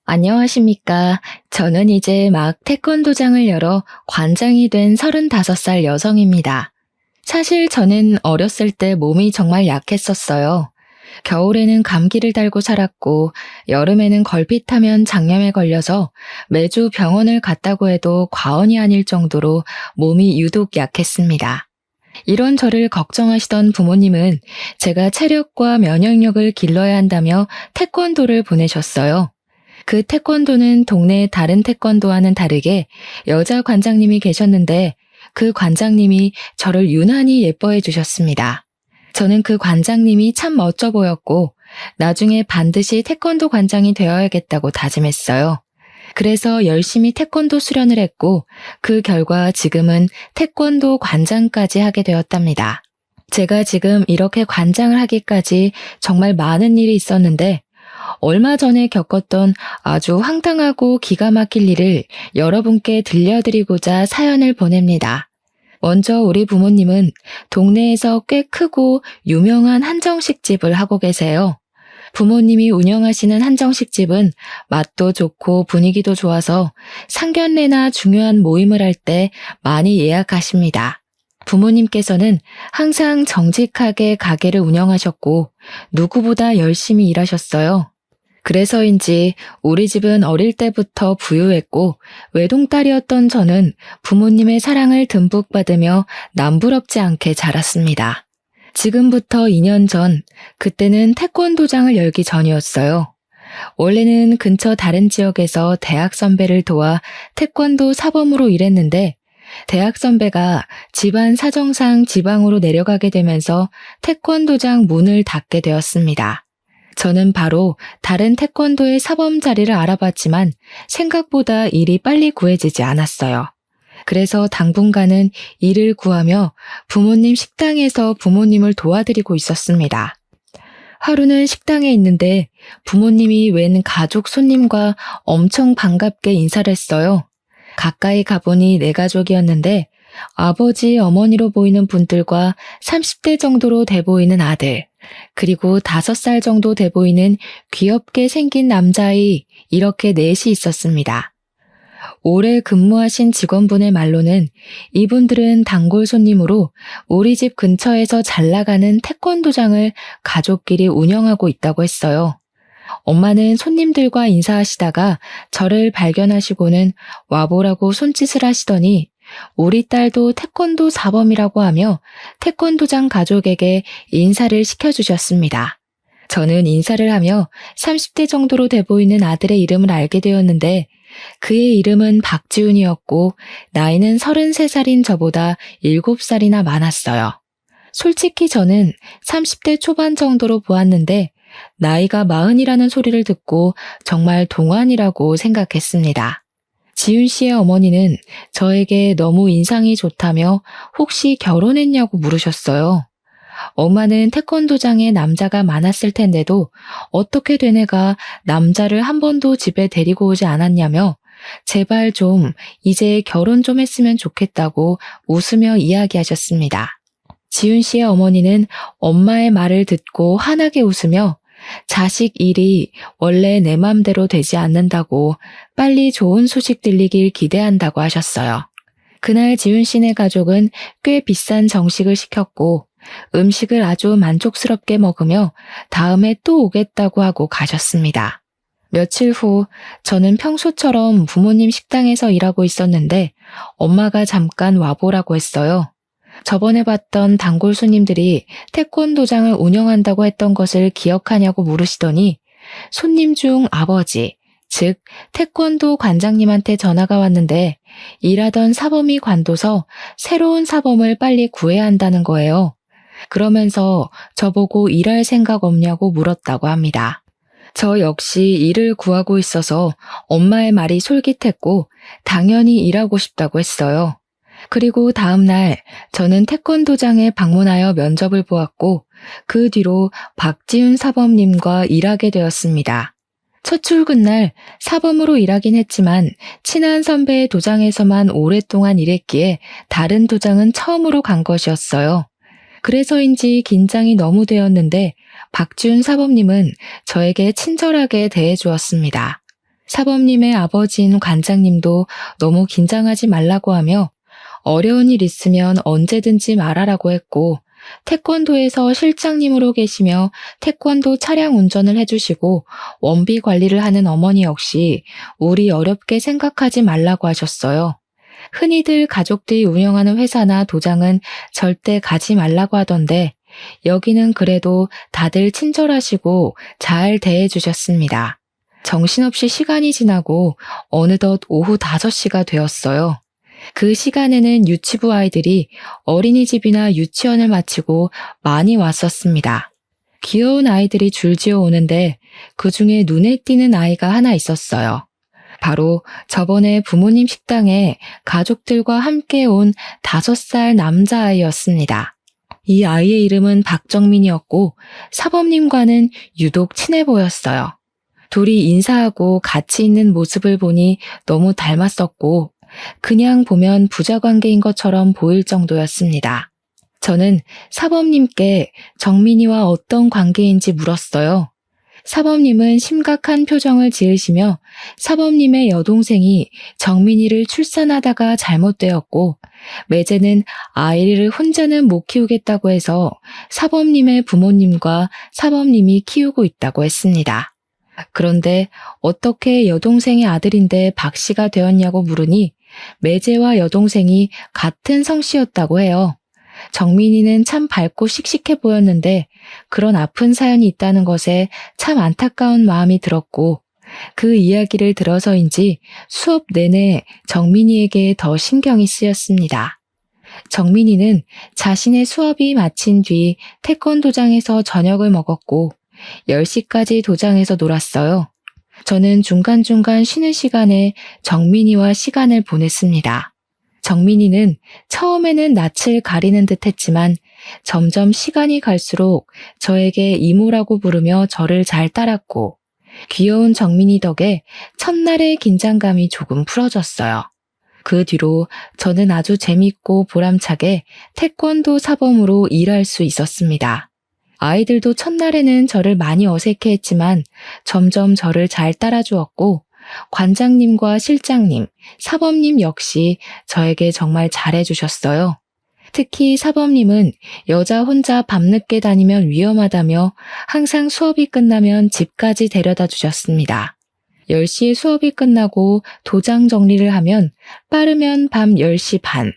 안녕하십니까. 저는 이제 막 태권도장을 열어 관장이 된 35살 여성입니다. 사실 저는 어렸을 때 몸이 정말 약했었어요. 겨울에는 감기를 달고 살았고, 여름에는 걸핏하면 장염에 걸려서 매주 병원을 갔다고 해도 과언이 아닐 정도로 몸이 유독 약했습니다. 이런 저를 걱정하시던 부모님은 제가 체력과 면역력을 길러야 한다며 태권도를 보내셨어요. 그 태권도는 동네 다른 태권도와는 다르게 여자 관장님이 계셨는데 그 관장님이 저를 유난히 예뻐해 주셨습니다. 저는 그 관장님이 참 멋져 보였고 나중에 반드시 태권도 관장이 되어야겠다고 다짐했어요. 그래서 열심히 태권도 수련을 했고 그 결과 지금은 태권도 관장까지 하게 되었답니다. 제가 지금 이렇게 관장을 하기까지 정말 많은 일이 있었는데 얼마 전에 겪었던 아주 황당하고 기가 막힐 일을 여러분께 들려드리고자 사연을 보냅니다. 먼저 우리 부모님은 동네에서 꽤 크고 유명한 한정식집을 하고 계세요. 부모님이 운영하시는 한정식집은 맛도 좋고 분위기도 좋아서 상견례나 중요한 모임을 할 때 많이 예약하십니다. 부모님께서는 항상 정직하게 가게를 운영하셨고 누구보다 열심히 일하셨어요. 그래서인지 우리 집은 어릴 때부터 부유했고 외동딸이었던 저는 부모님의 사랑을 듬뿍 받으며 남부럽지 않게 자랐습니다. 지금부터 2년 전, 그때는 태권도장을 열기 전이었어요. 원래는 근처 다른 지역에서 대학 선배를 도와 태권도 사범으로 일했는데 대학 선배가 집안 사정상 지방으로 내려가게 되면서 태권도장 문을 닫게 되었습니다. 저는 바로 다른 태권도의 사범 자리를 알아봤지만 생각보다 일이 빨리 구해지지 않았어요. 그래서 당분간은 일을 구하며 부모님 식당에서 부모님을 도와드리고 있었습니다. 하루는 식당에 있는데 부모님이 웬 가족 손님과 엄청 반갑게 인사를 했어요. 가까이 가보니 내 가족이었는데 아버지, 어머니로 보이는 분들과 30대 정도로 돼 보이는 아들, 그리고 5살 정도 돼 보이는 귀엽게 생긴 남자아이 이렇게 넷이 있었습니다. 오래 근무하신 직원분의 말로는 이분들은 단골 손님으로 우리 집 근처에서 잘 나가는 태권도장을 가족끼리 운영하고 있다고 했어요. 엄마는 손님들과 인사하시다가 저를 발견하시고는 와보라고 손짓을 하시더니 우리 딸도 태권도 사범이라고 하며 태권도장 가족에게 인사를 시켜주셨습니다. 저는 인사를 하며 30대 정도로 돼 보이는 아들의 이름을 알게 되었는데 그의 이름은 박지훈이었고 나이는 33살인 저보다 7살이나 많았어요. 솔직히 저는 30대 초반 정도로 보았는데 나이가 40이라는 소리를 듣고 정말 동안이라고 생각했습니다. 지훈 씨의 어머니는 저에게 너무 인상이 좋다며 혹시 결혼했냐고 물으셨어요. 엄마는 태권도장에 남자가 많았을 텐데도 어떻게 된 애가 남자를 한 번도 집에 데리고 오지 않았냐며 제발 좀 이제 결혼 좀 했으면 좋겠다고 웃으며 이야기하셨습니다. 지훈 씨의 어머니는 엄마의 말을 듣고 환하게 웃으며 자식 일이 원래 내 맘대로 되지 않는다고 빨리 좋은 소식 들리길 기대한다고 하셨어요. 그날 지훈 씨네 가족은 꽤 비싼 정식을 시켰고 음식을 아주 만족스럽게 먹으며 다음에 또 오겠다고 하고 가셨습니다. 며칠 후 저는 평소처럼 부모님 식당에서 일하고 있었는데 엄마가 잠깐 와보라고 했어요. 저번에 봤던 단골 손님들이 태권도장을 운영한다고 했던 것을 기억하냐고 물으시더니 손님 중 아버지, 즉 태권도 관장님한테 전화가 왔는데 일하던 사범이 관둬서 새로운 사범을 빨리 구해야 한다는 거예요. 그러면서 저보고 일할 생각 없냐고 물었다고 합니다. 저 역시 일을 구하고 있어서 엄마의 말이 솔깃했고 당연히 일하고 싶다고 했어요. 그리고 다음 날 저는 태권도장에 방문하여 면접을 보았고 그 뒤로 박지훈 사범님과 일하게 되었습니다. 첫 출근 날 사범으로 일하긴 했지만 친한 선배의 도장에서만 오랫동안 일했기에 다른 도장은 처음으로 간 것이었어요. 그래서인지 긴장이 너무 되었는데 박지훈 사범님은 저에게 친절하게 대해주었습니다. 사범님의 아버지인 관장님도 너무 긴장하지 말라고 하며 어려운 일 있으면 언제든지 말하라고 했고, 태권도에서 실장님으로 계시며 태권도 차량 운전을 해주시고 원비 관리를 하는 어머니 역시 우리 어렵게 생각하지 말라고 하셨어요. 흔히들 가족들이 운영하는 회사나 도장은 절대 가지 말라고 하던데 여기는 그래도 다들 친절하시고 잘 대해주셨습니다. 정신없이 시간이 지나고 어느덧 오후 5시가 되었어요. 그 시간에는 유치부 아이들이 어린이집이나 유치원을 마치고 많이 왔었습니다. 귀여운 아이들이 줄지어 오는데 그 중에 눈에 띄는 아이가 하나 있었어요. 바로 저번에 부모님 식당에 가족들과 함께 온 5살 남자아이였습니다. 이 아이의 이름은 박정민이었고 사범님과는 유독 친해 보였어요. 둘이 인사하고 같이 있는 모습을 보니 너무 닮았었고 그냥 보면 부자 관계인 것처럼 보일 정도였습니다. 저는 사범님께 정민이와 어떤 관계인지 물었어요. 사범님은 심각한 표정을 지으시며 사범님의 여동생이 정민이를 출산하다가 잘못되었고 매제는 아이를 혼자는 못 키우겠다고 해서 사범님의 부모님과 사범님이 키우고 있다고 했습니다. 그런데 어떻게 여동생의 아들인데 박 씨가 되었냐고 물으니 매제와 여동생이 같은 성씨였다고 해요. 정민이는 참 밝고 씩씩해 보였는데 그런 아픈 사연이 있다는 것에 참 안타까운 마음이 들었고 그 이야기를 들어서인지 수업 내내 정민이에게 더 신경이 쓰였습니다. 정민이는 자신의 수업이 마친 뒤 태권도장에서 저녁을 먹었고 10시까지 도장에서 놀았어요. 저는 중간중간 쉬는 시간에 정민이와 시간을 보냈습니다. 정민이는 처음에는 낯을 가리는 듯 했지만 점점 시간이 갈수록 저에게 이모라고 부르며 저를 잘 따랐고 귀여운 정민이 덕에 첫날의 긴장감이 조금 풀어졌어요. 그 뒤로 저는 아주 재밌고 보람차게 태권도 사범으로 일할 수 있었습니다. 아이들도 첫날에는 저를 많이 어색해했지만 점점 저를 잘 따라주었고 관장님과 실장님, 사범님 역시 저에게 정말 잘해주셨어요. 특히 사범님은 여자 혼자 밤늦게 다니면 위험하다며 항상 수업이 끝나면 집까지 데려다 주셨습니다. 10시에 수업이 끝나고 도장 정리를 하면 빠르면 밤 10시 반,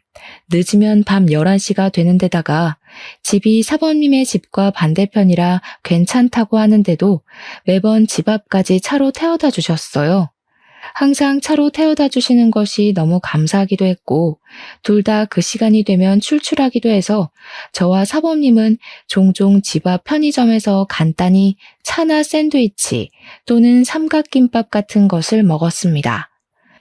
늦으면 밤 11시가 되는 데다가 집이 사범님의 집과 반대편이라 괜찮다고 하는데도 매번 집 앞까지 차로 태워다 주셨어요. 항상 차로 태워다 주시는 것이 너무 감사하기도 했고 둘 다 그 시간이 되면 출출하기도 해서 저와 사범님은 종종 집 앞 편의점에서 간단히 차나 샌드위치 또는 삼각김밥 같은 것을 먹었습니다.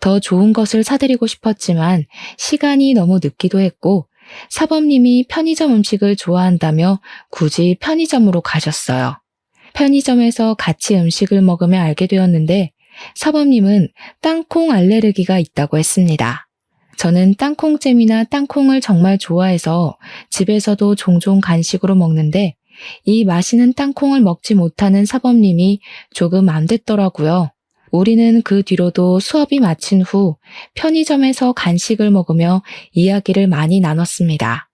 더 좋은 것을 사드리고 싶었지만 시간이 너무 늦기도 했고 사범님이 편의점 음식을 좋아한다며 굳이 편의점으로 가셨어요. 편의점에서 같이 음식을 먹으며 알게 되었는데 사범님은 땅콩 알레르기가 있다고 했습니다. 저는 땅콩잼이나 땅콩을 정말 좋아해서 집에서도 종종 간식으로 먹는데 이 맛있는 땅콩을 먹지 못하는 사범님이 조금 안 됐더라고요. 우리는 그 뒤로도 수업이 마친 후 편의점에서 간식을 먹으며 이야기를 많이 나눴습니다.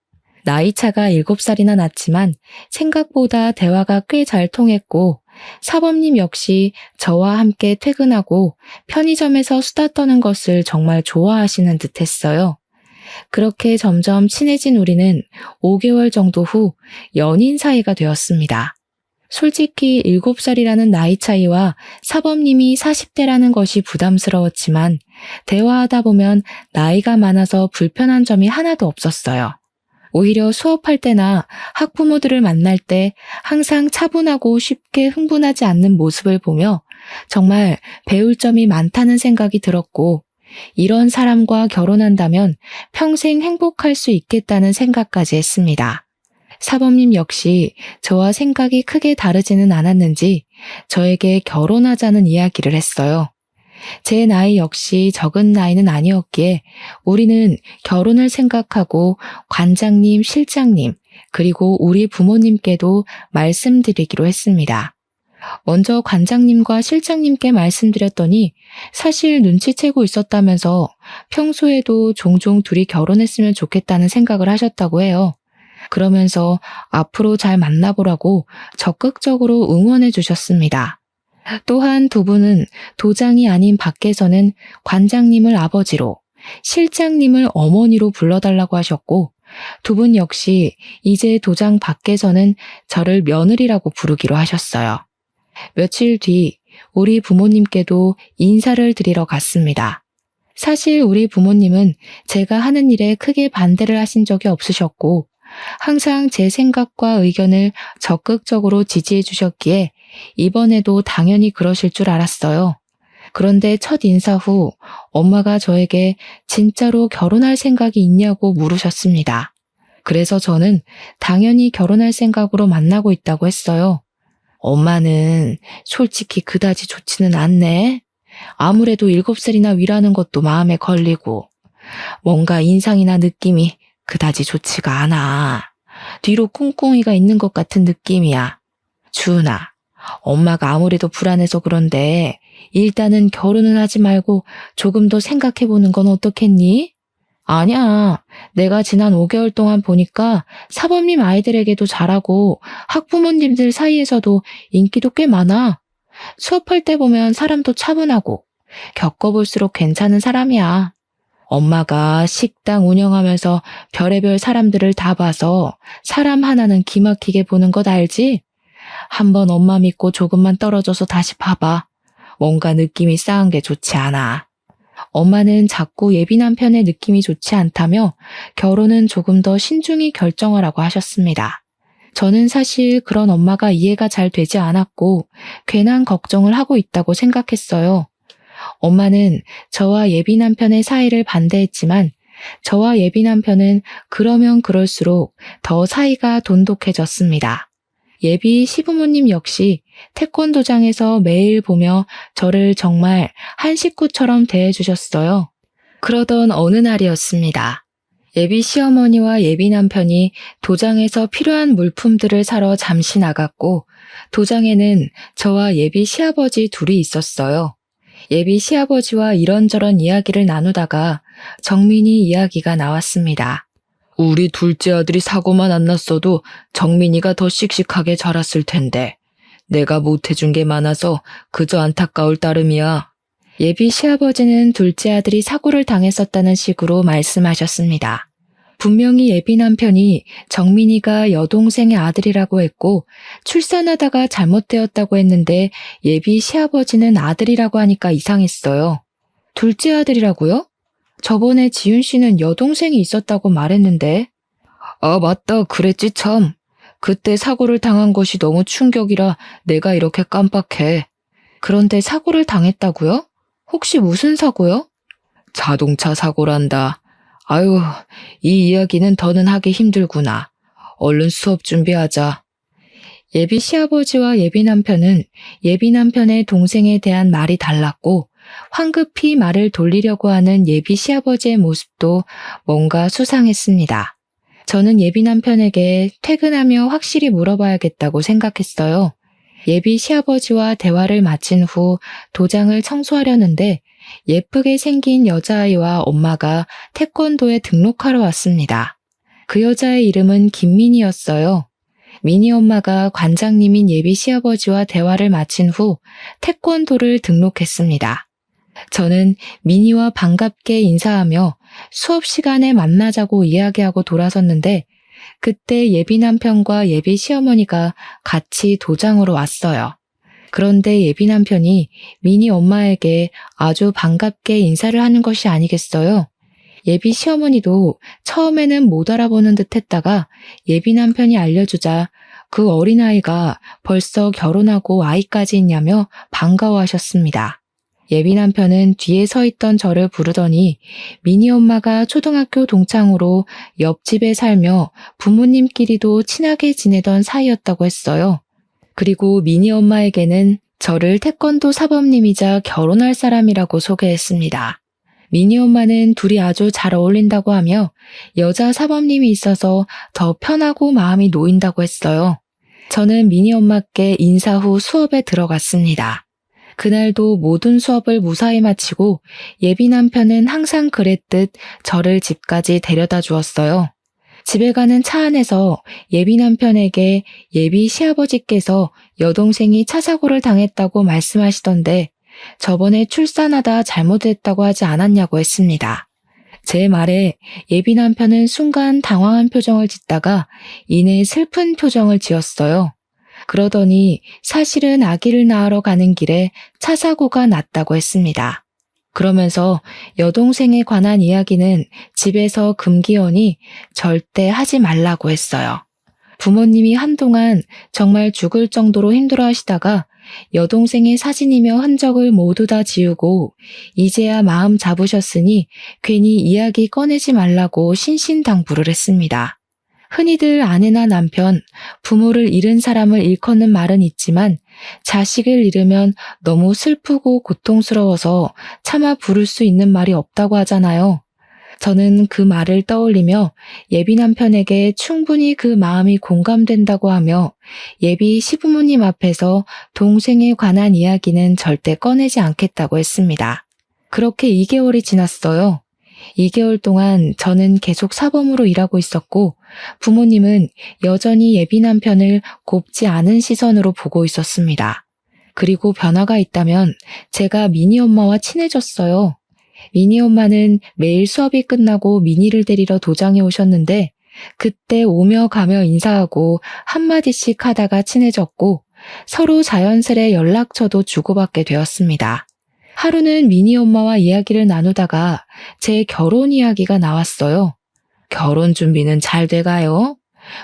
나이차가 7살이나 났지만 생각보다 대화가 꽤 잘 통했고 사범님 역시 저와 함께 퇴근하고 편의점에서 수다 떠는 것을 정말 좋아하시는 듯 했어요. 그렇게 점점 친해진 우리는 5개월 정도 후 연인 사이가 되었습니다. 솔직히 7살이라는 나이 차이와 사범님이 40대라는 것이 부담스러웠지만 대화하다 보면 나이가 많아서 불편한 점이 하나도 없었어요. 오히려 수업할 때나 학부모들을 만날 때 항상 차분하고 쉽게 흥분하지 않는 모습을 보며 정말 배울 점이 많다는 생각이 들었고 이런 사람과 결혼한다면 평생 행복할 수 있겠다는 생각까지 했습니다. 사범님 역시 저와 생각이 크게 다르지는 않았는지 저에게 결혼하자는 이야기를 했어요. 제 나이 역시 적은 나이는 아니었기에 우리는 결혼을 생각하고 관장님, 실장님, 그리고 우리 부모님께도 말씀드리기로 했습니다. 먼저 관장님과 실장님께 말씀드렸더니 사실 눈치채고 있었다면서 평소에도 종종 둘이 결혼했으면 좋겠다는 생각을 하셨다고 해요. 그러면서 앞으로 잘 만나보라고 적극적으로 응원해 주셨습니다. 또한 두 분은 도장이 아닌 밖에서는 관장님을 아버지로, 실장님을 어머니로 불러달라고 하셨고, 두 분 역시 이제 도장 밖에서는 저를 며느리라고 부르기로 하셨어요. 며칠 뒤 우리 부모님께도 인사를 드리러 갔습니다. 사실 우리 부모님은 제가 하는 일에 크게 반대를 하신 적이 없으셨고, 항상 제 생각과 의견을 적극적으로 지지해 주셨기에 이번에도 당연히 그러실 줄 알았어요. 그런데 첫 인사 후 엄마가 저에게 진짜로 결혼할 생각이 있냐고 물으셨습니다. 그래서 저는 당연히 결혼할 생각으로 만나고 있다고 했어요. 엄마는 솔직히 그다지 좋지는 않네. 아무래도 7살이나 위라는 것도 마음에 걸리고 뭔가 인상이나 느낌이 그다지 좋지가 않아. 뒤로 꿍꿍이가 있는 것 같은 느낌이야. 주은아, 엄마가 아무래도 불안해서 그런데 일단은 결혼은 하지 말고 조금 더 생각해보는 건 어떻겠니? 아니야. 내가 지난 5개월 동안 보니까 사범님 아이들에게도 잘하고 학부모님들 사이에서도 인기도 꽤 많아. 수업할 때 보면 사람도 차분하고 겪어볼수록 괜찮은 사람이야. 엄마가 식당 운영하면서 별의별 사람들을 다 봐서 사람 하나는 기막히게 보는 것 알지? 한번 엄마 믿고 조금만 떨어져서 다시 봐봐. 뭔가 느낌이 싸한 게 좋지 않아. 엄마는 자꾸 예비 남편의 느낌이 좋지 않다며 결혼은 조금 더 신중히 결정하라고 하셨습니다. 저는 사실 그런 엄마가 이해가 잘 되지 않았고 괜한 걱정을 하고 있다고 생각했어요. 엄마는 저와 예비 남편의 사이를 반대했지만 저와 예비 남편은 그러면 그럴수록 더 사이가 돈독해졌습니다. 예비 시부모님 역시 태권도장에서 매일 보며 저를 정말 한 식구처럼 대해주셨어요. 그러던 어느 날이었습니다. 예비 시어머니와 예비 남편이 도장에서 필요한 물품들을 사러 잠시 나갔고 도장에는 저와 예비 시아버지 둘이 있었어요. 예비 시아버지와 이런저런 이야기를 나누다가 정민이 이야기가 나왔습니다. 우리 둘째 아들이 사고만 안 났어도 정민이가 더 씩씩하게 자랐을 텐데 내가 못해준 게 많아서 그저 안타까울 따름이야. 예비 시아버지는 둘째 아들이 사고를 당했었다는 식으로 말씀하셨습니다. 분명히 예비 남편이 정민이가 여동생의 아들이라고 했고 출산하다가 잘못되었다고 했는데 예비 시아버지는 아들이라고 하니까 이상했어요. 둘째 아들이라고요? 저번에 지윤 씨는 여동생이 있었다고 말했는데. 아, 맞다. 그랬지 참. 그때 사고를 당한 것이 너무 충격이라 내가 이렇게 깜빡해. 그런데 사고를 당했다고요? 혹시 무슨 사고요? 자동차 사고란다. 아유, 이 이야기는 더는 하기 힘들구나. 얼른 수업 준비하자. 예비 시아버지와 예비 남편은 예비 남편의 동생에 대한 말이 달랐고 황급히 말을 돌리려고 하는 예비 시아버지의 모습도 뭔가 수상했습니다. 저는 예비 남편에게 퇴근하며 확실히 물어봐야겠다고 생각했어요. 예비 시아버지와 대화를 마친 후 도장을 청소하려는데 예쁘게 생긴 여자아이와 엄마가 태권도에 등록하러 왔습니다. 그 여자의 이름은 김민희였어요. 민희 엄마가 관장님인 예비 시아버지와 대화를 마친 후 태권도를 등록했습니다. 저는 민희와 반갑게 인사하며 수업 시간에 만나자고 이야기하고 돌아섰는데 그때 예비 남편과 예비 시어머니가 같이 도장으로 왔어요. 그런데 예비 남편이 민희 엄마에게 아주 반갑게 인사를 하는 것이 아니겠어요? 예비 시어머니도 처음에는 못 알아보는 듯 했다가 예비 남편이 알려주자 그 어린아이가 벌써 결혼하고 아이까지 있냐며 반가워하셨습니다. 예비 남편은 뒤에 서 있던 저를 부르더니 민희 엄마가 초등학교 동창으로 옆집에 살며 부모님끼리도 친하게 지내던 사이였다고 했어요. 그리고 민희 엄마에게는 저를 태권도 사범님이자 결혼할 사람이라고 소개했습니다. 민희 엄마는 둘이 아주 잘 어울린다고 하며 여자 사범님이 있어서 더 편하고 마음이 놓인다고 했어요. 저는 미니 엄마께 인사 후 수업에 들어갔습니다. 그날도 모든 수업을 무사히 마치고 예비 남편은 항상 그랬듯 저를 집까지 데려다 주었어요. 집에 가는 차 안에서 예비 남편에게 예비 시아버지께서 여동생이 차 사고를 당했다고 말씀하시던데 저번에 출산하다 잘못했다고 하지 않았냐고 했습니다. 제 말에 예비 남편은 순간 당황한 표정을 짓다가 이내 슬픈 표정을 지었어요. 그러더니 사실은 아기를 낳으러 가는 길에 차 사고가 났다고 했습니다. 그러면서 여동생에 관한 이야기는 집에서 금기어니 절대 하지 말라고 했어요. 부모님이 한동안 정말 죽을 정도로 힘들어 하시다가 여동생의 사진이며 흔적을 모두 다 지우고 이제야 마음 잡으셨으니 괜히 이야기 꺼내지 말라고 신신당부를 했습니다. 흔히들 아내나 남편, 부모를 잃은 사람을 일컫는 말은 있지만 자식을 잃으면 너무 슬프고 고통스러워서 차마 부를 수 있는 말이 없다고 하잖아요. 저는 그 말을 떠올리며 예비 남편에게 충분히 그 마음이 공감된다고 하며 예비 시부모님 앞에서 동생에 관한 이야기는 절대 꺼내지 않겠다고 했습니다. 그렇게 2개월이 지났어요. 2개월 동안 저는 계속 사범으로 일하고 있었고 부모님은 여전히 예비 남편을 곱지 않은 시선으로 보고 있었습니다. 그리고 변화가 있다면 제가 미니 엄마와 친해졌어요. 미니 엄마는 매일 수업이 끝나고 미니를 데리러 도장에 오셨는데 그때 오며 가며 인사하고 한마디씩 하다가 친해졌고 서로 자연스레 연락처도 주고받게 되었습니다. 하루는 미니 엄마와 이야기를 나누다가 제 결혼 이야기가 나왔어요. 결혼 준비는 잘 돼가요?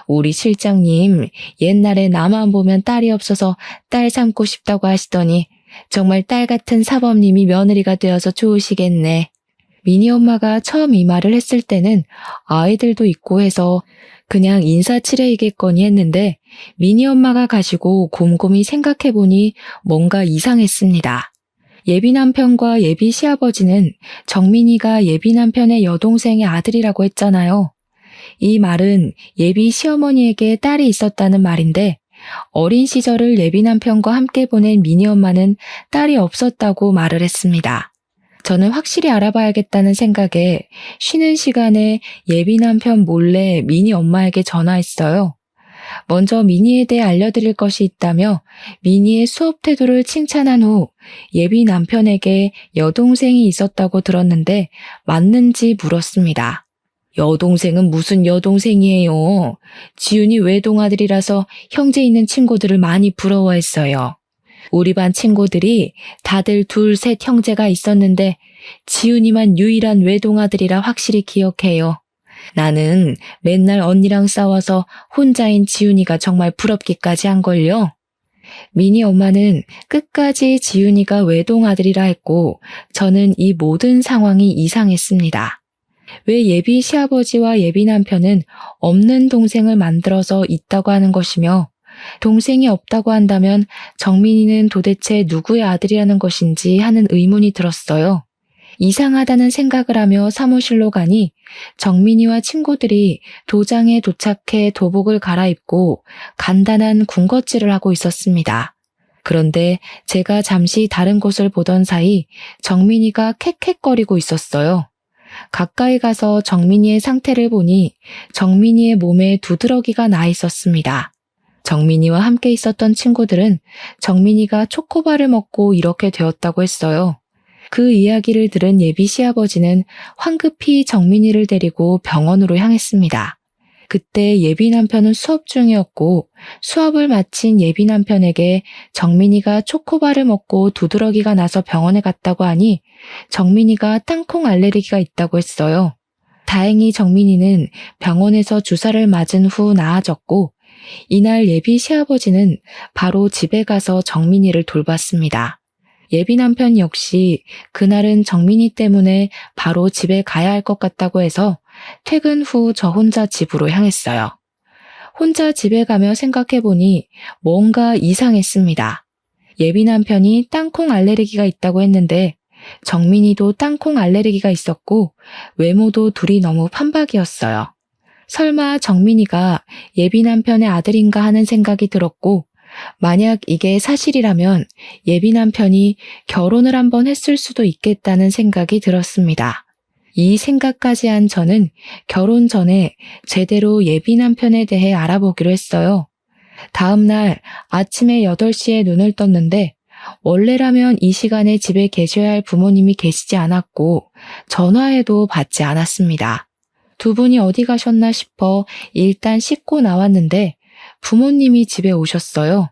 우리 실장님 옛날에 나만 보면 딸이 없어서 딸 삼고 싶다고 하시더니 정말 딸 같은 사범님이 며느리가 되어서 좋으시겠네. 미니 엄마가 처음 이 말을 했을 때는 아이들도 있고 해서 그냥 인사치레이겠거니 했는데 미니 엄마가 가시고 곰곰이 생각해보니 뭔가 이상했습니다. 예비 남편과 예비 시아버지는 정민이가 예비 남편의 여동생의 아들이라고 했잖아요. 이 말은 예비 시어머니에게 딸이 있었다는 말인데 어린 시절을 예비 남편과 함께 보낸 미니 엄마는 딸이 없었다고 말을 했습니다. 저는 확실히 알아봐야겠다는 생각에 쉬는 시간에 예비 남편 몰래 미니 엄마에게 전화했어요. 먼저 미니에 대해 알려드릴 것이 있다며 미니의 수업 태도를 칭찬한 후 예비 남편에게 여동생이 있었다고 들었는데 맞는지 물었습니다. 여동생은 무슨 여동생이에요? 지훈이 외동아들이라서 형제 있는 친구들을 많이 부러워했어요. 우리 반 친구들이 다들 둘, 셋 형제가 있었는데 지훈이만 유일한 외동아들이라 확실히 기억해요. 나는 맨날 언니랑 싸워서 혼자인 지훈이가 정말 부럽기까지 한걸요. 미니 엄마는 끝까지 지훈이가 외동아들이라 했고 저는 이 모든 상황이 이상했습니다. 왜 예비 시아버지와 예비 남편은 없는 동생을 만들어서 있다고 하는 것이며 동생이 없다고 한다면 정민이는 도대체 누구의 아들이라는 것인지 하는 의문이 들었어요. 이상하다는 생각을 하며 사무실로 가니 정민이와 친구들이 도장에 도착해 도복을 갈아입고 간단한 군것질을 하고 있었습니다. 그런데 제가 잠시 다른 곳을 보던 사이 정민이가 캑캑거리고 있었어요. 가까이 가서 정민이의 상태를 보니 정민이의 몸에 두드러기가 나 있었습니다. 정민이와 함께 있었던 친구들은 정민이가 초코바를 먹고 이렇게 되었다고 했어요. 그 이야기를 들은 예비 시아버지는 황급히 정민이를 데리고 병원으로 향했습니다. 그때 예비 남편은 수업 중이었고 수업을 마친 예비 남편에게 정민이가 초코바를 먹고 두드러기가 나서 병원에 갔다고 하니 정민이가 땅콩 알레르기가 있다고 했어요. 다행히 정민이는 병원에서 주사를 맞은 후 나아졌고 이날 예비 시아버지는 바로 집에 가서 정민이를 돌봤습니다. 예비 남편 역시 그날은 정민이 때문에 바로 집에 가야 할 것 같다고 해서 퇴근 후 저 혼자 집으로 향했어요. 혼자 집에 가며 생각해보니 뭔가 이상했습니다. 예비 남편이 땅콩 알레르기가 있다고 했는데 정민이도 땅콩 알레르기가 있었고 외모도 둘이 너무 판박이었어요. 설마 정민이가 예비 남편의 아들인가 하는 생각이 들었고, 만약 이게 사실이라면 예비 남편이 결혼을 한번 했을 수도 있겠다는 생각이 들었습니다. 이 생각까지 한 저는 결혼 전에 제대로 예비 남편에 대해 알아보기로 했어요. 다음 날 아침에 8시에 눈을 떴는데 원래라면 이 시간에 집에 계셔야 할 부모님이 계시지 않았고 전화해도 받지 않았습니다. 두 분이 어디 가셨나 싶어 일단 씻고 나왔는데 부모님이 집에 오셨어요.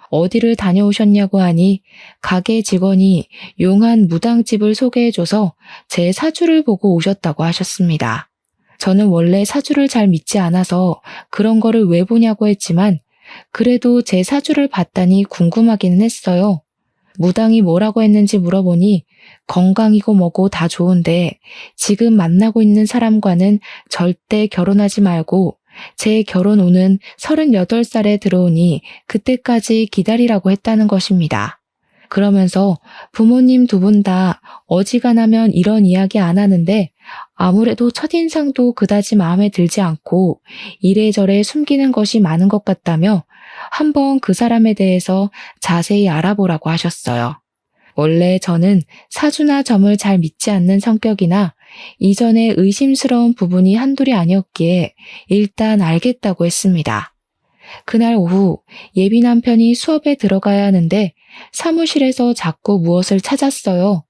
어디를 다녀오셨냐고 하니 가게 직원이 용한 무당집을 소개해줘서 제 사주를 보고 오셨다고 하셨습니다. 저는 원래 사주를 잘 믿지 않아서 그런 거를 왜 보냐고 했지만 그래도 제 사주를 봤다니 궁금하기는 했어요. 무당이 뭐라고 했는지 물어보니 건강이고 뭐고 다 좋은데 지금 만나고 있는 사람과는 절대 결혼하지 말고 제 결혼 운은 38살에 들어오니 그때까지 기다리라고 했다는 것입니다. 그러면서 부모님 두 분 다 어지간하면 이런 이야기 안 하는데 아무래도 첫인상도 그다지 마음에 들지 않고 이래저래 숨기는 것이 많은 것 같다며 한번 그 사람에 대해서 자세히 알아보라고 하셨어요. 원래 저는 사주나 점을 잘 믿지 않는 성격이나 이전에 의심스러운 부분이 한둘이 아니었기에 일단 알겠다고 했습니다. 그날 오후 예비 남편이 수업에 들어가야 하는데 사무실에서 자꾸 무엇을 찾았어요.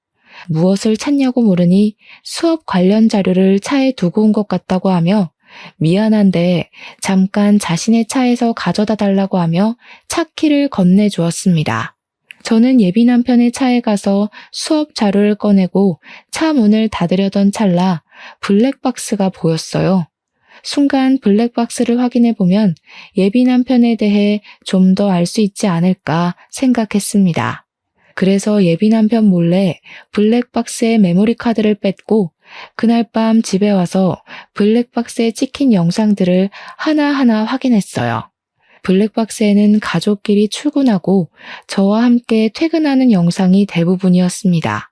무엇을 찾냐고 물으니 수업 관련 자료를 차에 두고 온 것 같다고 하며 미안한데 잠깐 자신의 차에서 가져다 달라고 하며 차 키를 건네주었습니다. 저는 예비 남편의 차에 가서 수업 자료를 꺼내고 차 문을 닫으려던 찰나 블랙박스가 보였어요. 순간 블랙박스를 확인해 보면 예비 남편에 대해 좀 더 알 수 있지 않을까 생각했습니다. 그래서 예비 남편 몰래 블랙박스의 메모리 카드를 뺐고 그날 밤 집에 와서 블랙박스에 찍힌 영상들을 하나하나 확인했어요. 블랙박스에는 가족끼리 출근하고 저와 함께 퇴근하는 영상이 대부분이었습니다.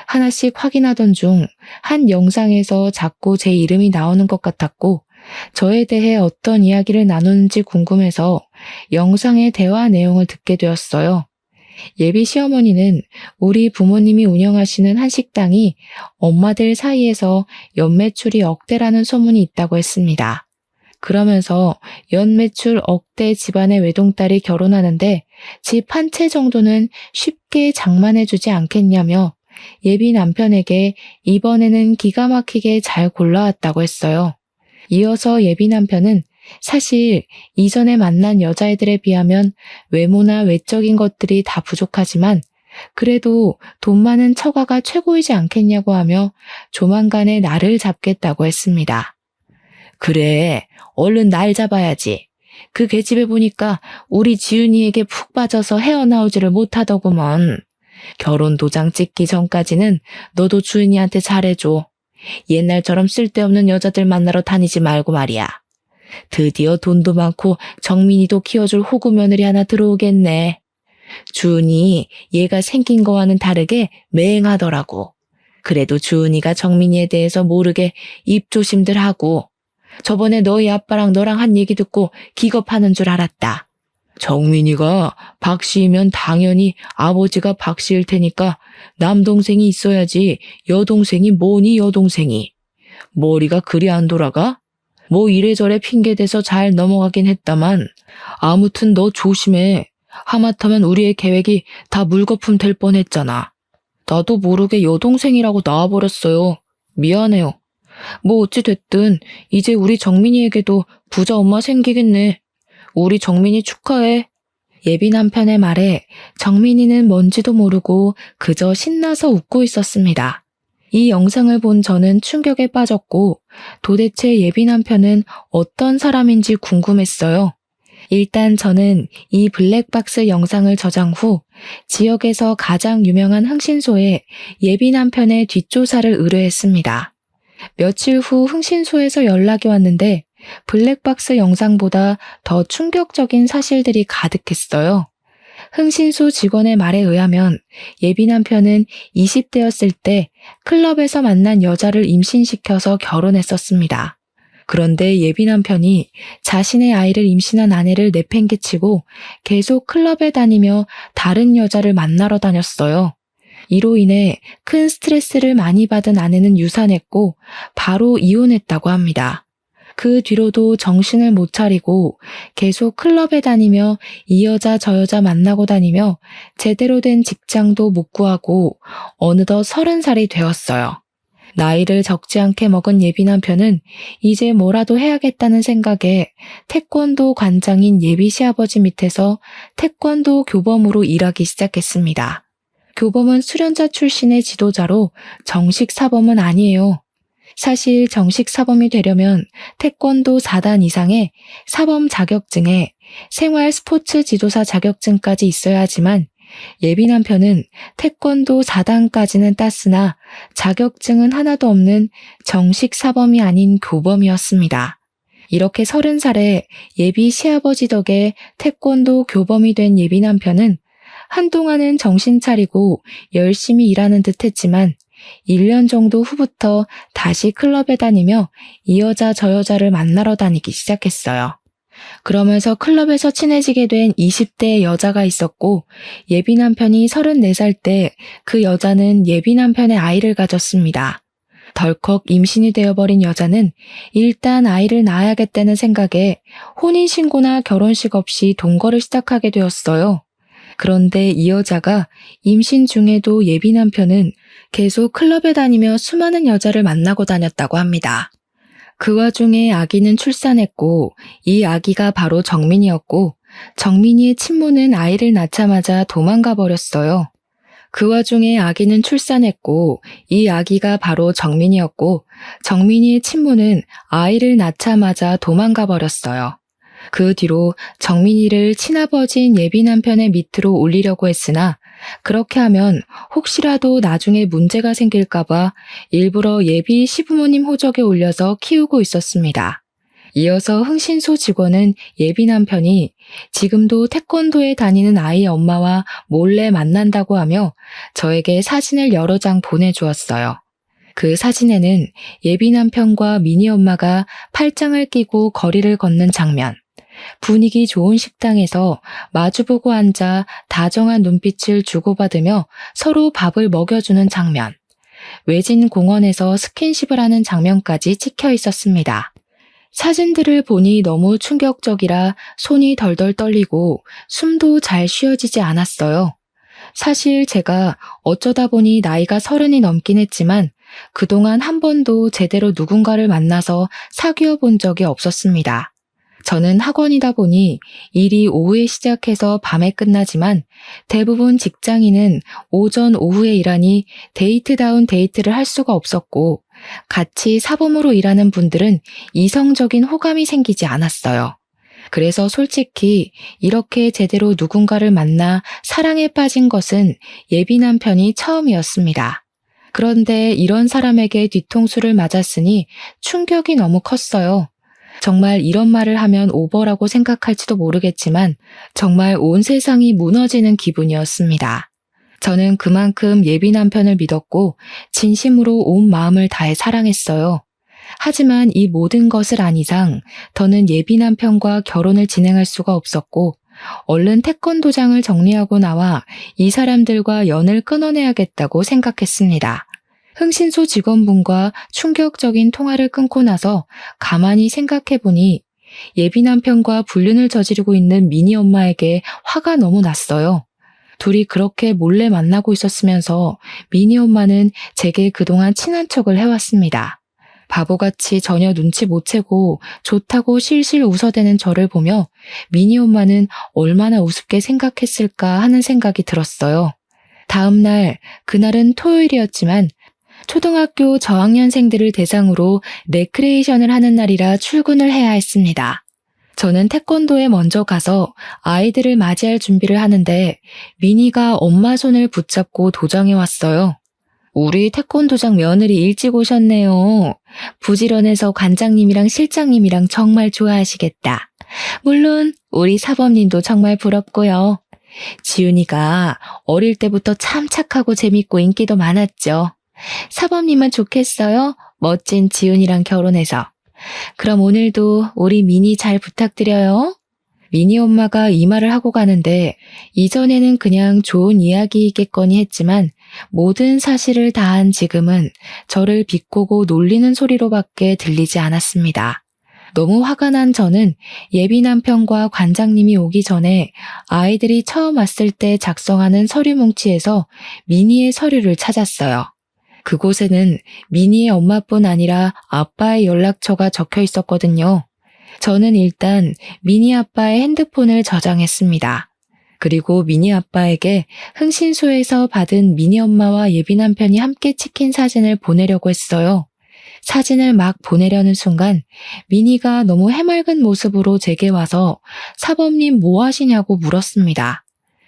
하나씩 확인하던 중 한 영상에서 자꾸 제 이름이 나오는 것 같았고 저에 대해 어떤 이야기를 나누는지 궁금해서 영상의 대화 내용을 듣게 되었어요. 예비 시어머니는 우리 부모님이 운영하시는 한식당이 엄마들 사이에서 연매출이 억대라는 소문이 있다고 했습니다. 그러면서 연매출 억대 집안의 외동딸이 결혼하는데 집 한 채 정도는 쉽게 장만해주지 않겠냐며 예비 남편에게 이번에는 기가 막히게 잘 골라왔다고 했어요. 이어서 예비 남편은 사실 이전에 만난 여자애들에 비하면 외모나 외적인 것들이 다 부족하지만 그래도 돈 많은 처가가 최고이지 않겠냐고 하며 조만간에 나를 잡겠다고 했습니다. 그래, 얼른 날 잡아야지. 그 계집애 보니까 우리 지윤이에게 푹 빠져서 헤어나오지를 못하더구먼. 결혼 도장 찍기 전까지는 너도 주은이한테 잘해줘. 옛날처럼 쓸데없는 여자들 만나러 다니지 말고 말이야. 드디어 돈도 많고 정민이도 키워줄 호구 며느리 하나 들어오겠네. 주은이 얘가 생긴 거와는 다르게 맹하더라고. 그래도 주은이가 정민이에 대해서 모르게 입조심들 하고 저번에 너희 아빠랑 너랑 한 얘기 듣고 기겁하는 줄 알았다. 정민이가 박씨이면 당연히 아버지가 박씨일 테니까 남동생이 있어야지 여동생이 뭐니 여동생이. 머리가 그리 안 돌아가? 뭐 이래저래 핑계대서 잘 넘어가긴 했다만 아무튼 너 조심해. 하마터면 우리의 계획이 다 물거품 될 뻔했잖아. 나도 모르게 여동생이라고 나와버렸어요. 미안해요. 뭐 어찌 됐든 이제 우리 정민이에게도 부자 엄마 생기겠네. 우리 정민이 축하해. 예비 남편의 말에 정민이는 뭔지도 모르고 그저 신나서 웃고 있었습니다. 이 영상을 본 저는 충격에 빠졌고 도대체 예비 남편은 어떤 사람인지 궁금했어요. 일단 저는 이 블랙박스 영상을 저장 후 지역에서 가장 유명한 흥신소에 예비 남편의 뒷조사를 의뢰했습니다. 며칠 후 흥신소에서 연락이 왔는데 블랙박스 영상보다 더 충격적인 사실들이 가득했어요. 흥신소 직원의 말에 의하면 예비 남편은 20대였을 때 클럽에서 만난 여자를 임신시켜서 결혼했었습니다. 그런데 예비 남편이 자신의 아이를 임신한 아내를 내팽개치고 계속 클럽에 다니며 다른 여자를 만나러 다녔어요. 이로 인해 큰 스트레스를 많이 받은 아내는 유산했고 바로 이혼했다고 합니다. 그 뒤로도 정신을 못 차리고 계속 클럽에 다니며 이 여자 저 여자 만나고 다니며 제대로 된 직장도 못 구하고 어느덧 30살이 되었어요. 나이를 적지 않게 먹은 예비 남편은 이제 뭐라도 해야겠다는 생각에 태권도 관장인 예비 시아버지 밑에서 태권도 교범으로 일하기 시작했습니다. 교범은 수련자 출신의 지도자로 정식 사범은 아니에요. 사실 정식 사범이 되려면 태권도 4단 이상의 사범 자격증에 생활 스포츠 지도사 자격증까지 있어야 하지만 예비 남편은 태권도 4단까지는 땄으나 자격증은 하나도 없는 정식 사범이 아닌 교범이었습니다. 이렇게 30살에 예비 시아버지 덕에 태권도 교범이 된 예비 남편은 한동안은 정신 차리고 열심히 일하는 듯 했지만 1년 정도 후부터 다시 클럽에 다니며 이 여자 저 여자를 만나러 다니기 시작했어요. 그러면서 클럽에서 친해지게 된 20대의 여자가 있었고 예비 남편이 34살 때 그 여자는 예비 남편의 아이를 가졌습니다. 덜컥 임신이 되어버린 여자는 일단 아이를 낳아야겠다는 생각에 혼인신고나 결혼식 없이 동거를 시작하게 되었어요. 그런데 이 여자가 임신 중에도 예비 남편은 계속 클럽에 다니며 수많은 여자를 만나고 다녔다고 합니다. 그 와중에 아기는 출산했고 이 아기가 바로 정민이었고 정민이의 친모는 아이를 낳자마자 도망가 버렸어요. 그 와중에 아기는 출산했고 이 아기가 바로 정민이었고 정민이의 친모는 아이를 낳자마자 도망가 버렸어요. 그 뒤로 정민이를 친아버지인 예비 남편의 밑으로 올리려고 했으나 그렇게 하면 혹시라도 나중에 문제가 생길까봐 일부러 예비 시부모님 호적에 올려서 키우고 있었습니다. 이어서 흥신소 직원은 예비 남편이 지금도 태권도에 다니는 아이의 엄마와 몰래 만난다고 하며 저에게 사진을 여러 장 보내주었어요. 그 사진에는 예비 남편과 미니 엄마가 팔짱을 끼고 거리를 걷는 장면, 분위기 좋은 식당에서 마주보고 앉아 다정한 눈빛을 주고받으며 서로 밥을 먹여주는 장면, 외진 공원에서 스킨십을 하는 장면까지 찍혀 있었습니다. 사진들을 보니 너무 충격적이라 손이 덜덜 떨리고 숨도 잘 쉬어지지 않았어요. 사실 제가 어쩌다 보니 나이가 30이 넘긴 했지만 그동안 한 번도 제대로 누군가를 만나서 사귀어 본 적이 없었습니다. 저는 학원이다 보니 일이 오후에 시작해서 밤에 끝나지만 대부분 직장인은 오전 오후에 일하니 데이트다운 데이트를 할 수가 없었고 같이 사범으로 일하는 분들은 이성적인 호감이 생기지 않았어요. 그래서 솔직히 이렇게 제대로 누군가를 만나 사랑에 빠진 것은 예비 남편이 처음이었습니다. 그런데 이런 사람에게 뒤통수를 맞았으니 충격이 너무 컸어요. 정말 이런 말을 하면 오버라고 생각할지도 모르겠지만 정말 온 세상이 무너지는 기분이었습니다. 저는 그만큼 예비 남편을 믿었고 진심으로 온 마음을 다해 사랑했어요. 하지만 이 모든 것을 안 이상 더는 예비 남편과 결혼을 진행할 수가 없었고 얼른 태권도장을 정리하고 나와 이 사람들과 연을 끊어내야겠다고 생각했습니다. 흥신소 직원분과 충격적인 통화를 끊고 나서 가만히 생각해보니 예비 남편과 불륜을 저지르고 있는 미니 엄마에게 화가 너무 났어요. 둘이 그렇게 몰래 만나고 있었으면서 미니 엄마는 제게 그동안 친한 척을 해왔습니다. 바보같이 전혀 눈치 못 채고 좋다고 실실 웃어대는 저를 보며 미니 엄마는 얼마나 우습게 생각했을까 하는 생각이 들었어요. 다음 날, 그날은 토요일이었지만 초등학교 저학년생들을 대상으로 레크레이션을 하는 날이라 출근을 해야 했습니다. 저는 태권도에 먼저 가서 아이들을 맞이할 준비를 하는데 미니가 엄마 손을 붙잡고 도장해 왔어요. 우리 태권도장 며느리 일찍 오셨네요. 부지런해서 관장님이랑 실장님이랑 정말 좋아하시겠다. 물론 우리 사범님도 정말 부럽고요. 지훈이가 어릴 때부터 참 착하고 재밌고 인기도 많았죠. 사범님은 좋겠어요? 멋진 지훈이랑 결혼해서. 그럼 오늘도 우리 미니 잘 부탁드려요. 미니 엄마가 이 말을 하고 가는데 이전에는 그냥 좋은 이야기이겠거니 했지만 모든 사실을 다한 지금은 저를 비꼬고 놀리는 소리로밖에 들리지 않았습니다. 너무 화가 난 저는 예비 남편과 관장님이 오기 전에 아이들이 처음 왔을 때 작성하는 서류 뭉치에서 미니의 서류를 찾았어요. 그곳에는 미니의 엄마뿐 아니라 아빠의 연락처가 적혀 있었거든요. 저는 일단 미니 아빠의 핸드폰을 저장했습니다. 그리고 미니 아빠에게 흥신소에서 받은 미니 엄마와 예비 남편이 함께 찍힌 사진을 보내려고 했어요. 사진을 막 보내려는 순간 미니가 너무 해맑은 모습으로 제게 와서 사범님 뭐 하시냐고 물었습니다.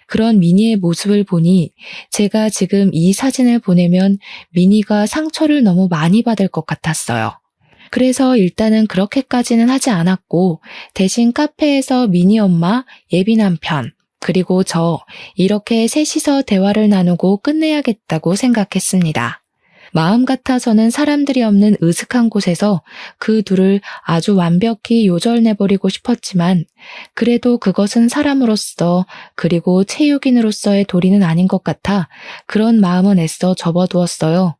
그런 미니의 모습을 보니 제가 지금 이 사진을 보내면 미니가 상처를 너무 많이 받을 것 같았어요. 그래서 일단은 그렇게까지는 하지 않았고 대신 카페에서 미니 엄마, 예비 남편, 그리고 저 이렇게 셋이서 대화를 나누고 끝내야겠다고 생각했습니다. 마음 같아서는 사람들이 없는 으슥한 곳에서 그 둘을 아주 완벽히 요절내버리고 싶었지만 그래도 그것은 사람으로서 그리고 체육인으로서의 도리는 아닌 것 같아 그런 마음은 애써 접어두었어요.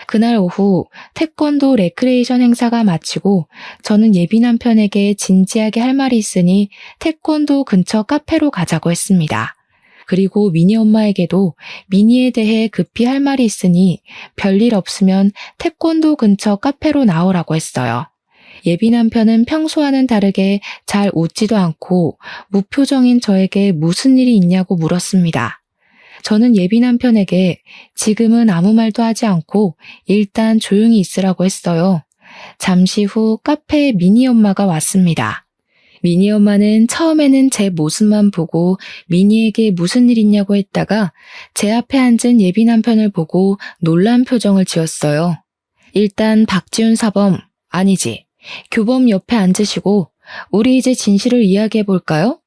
그날 오후 태권도 레크레이션 행사가 마치고 저는 예비 남편에게 진지하게 할 말이 있으니 태권도 근처 카페로 가자고 했습니다. 그리고 미니 엄마에게도 미니에 대해 급히 할 말이 있으니 별일 없으면 태권도 근처 카페로 나오라고 했어요. 예비 남편은 평소와는 다르게 잘 웃지도 않고 무표정인 저에게 무슨 일이 있냐고 물었습니다. 저는 예비 남편에게 지금은 아무 말도 하지 않고 일단 조용히 있으라고 했어요. 잠시 후 카페에 미니 엄마가 왔습니다. 미니 엄마는 처음에는 제 모습만 보고 미니에게 무슨 일 있냐고 했다가 제 앞에 앉은 예비 남편을 보고 놀란 표정을 지었어요. 일단 박지훈 사범, 아니지, 교범 옆에 앉으시고 우리 이제 진실을 이야기해 볼까요?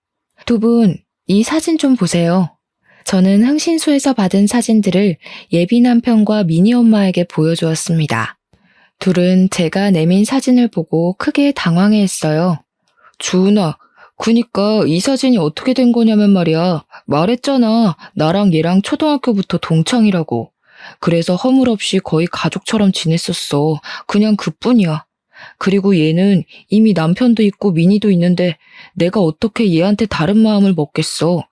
두 분, 이 사진 좀 보세요. 저는 흥신소에서 받은 사진들을 예비 남편과 미니 엄마에게 보여주었습니다. 둘은 제가 내민 사진을 보고 크게 당황해했어요. 주은아, 그니까 이 사진이 어떻게 된 거냐면 말이야. 말했잖아. 나랑 얘랑 초등학교부터 동창이라고. 그래서 허물없이 거의 가족처럼 지냈었어. 그냥 그뿐이야. 그리고 얘는 이미 남편도 있고 미니도 있는데 내가 어떻게 얘한테 다른 마음을 먹겠어.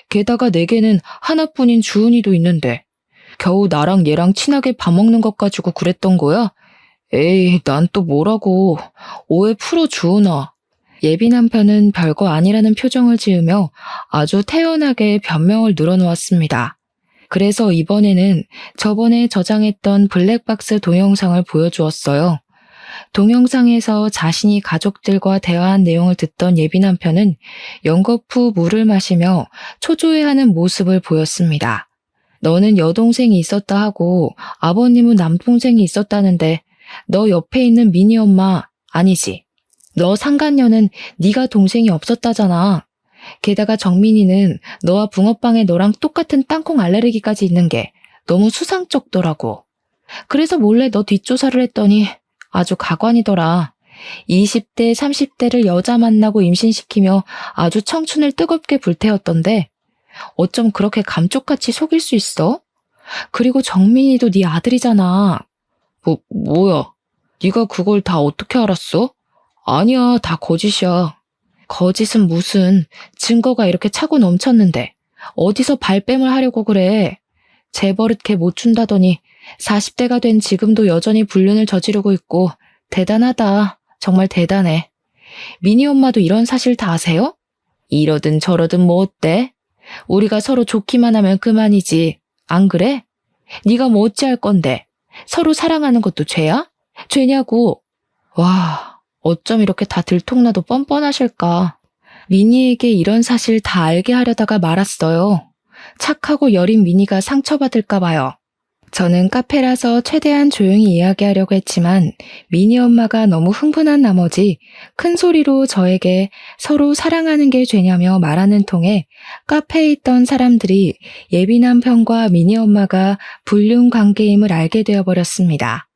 게다가 내게는 하나뿐인 주은이도 있는데 겨우 나랑 얘랑 친하게 밥 먹는 것 가지고 그랬던 거야? 에이, 난 또 뭐라고. 오해 풀어 주은아. 예비 남편은 별거 아니라는 표정을 지으며 아주 태연하게 변명을 늘어놓았습니다. 그래서 이번에는 저번에 저장했던 블랙박스 동영상을 보여주었어요. 동영상에서 자신이 가족들과 대화한 내용을 듣던 예비 남편은 연겁 후 물을 마시며 초조해하는 모습을 보였습니다. 너는 여동생이 있었다 하고 아버님은 남동생이 있었다는데 너 옆에 있는 미니 엄마 아니지? 너 상간녀는 네가 동생이 없었다잖아. 게다가 정민이는 너와 붕어빵에 너랑 똑같은 땅콩 알레르기까지 있는 게 너무 수상쩍더라고. 그래서 몰래 너 뒷조사를 했더니 아주 가관이더라. 20대, 30대를 여자 만나고 임신시키며 아주 청춘을 뜨겁게 불태웠던데 어쩜 그렇게 감쪽같이 속일 수 있어? 그리고 정민이도 네 아들이잖아. 뭐야? 네가 그걸 다 어떻게 알았어? 아니야, 다 거짓이야. 거짓은 무슨, 증거가 이렇게 차고 넘쳤는데 어디서 발뺌을 하려고 그래. 재버릇 걔 못 준다더니 40대가 된 지금도 여전히 불륜을 저지르고 있고 대단하다. 정말 대단해. 미니 엄마도 이런 사실 다 아세요? 이러든 저러든 뭐 어때? 우리가 서로 좋기만 하면 그만이지. 안 그래? 네가 뭐 어찌할 건데? 서로 사랑하는 것도 죄야? 죄냐고. 와, 어쩜 이렇게 다 들통나도 뻔뻔하실까. 미니에게 이런 사실 다 알게 하려다가 말았어요. 착하고 여린 미니가 상처받을까 봐요. 저는 카페라서 최대한 조용히 이야기하려고 했지만 미니 엄마가 너무 흥분한 나머지 큰 소리로 저에게 서로 사랑하는 게 죄냐며 말하는 통에 카페에 있던 사람들이 예비 남편과 미니 엄마가 불륜 관계임을 알게 되어버렸습니다.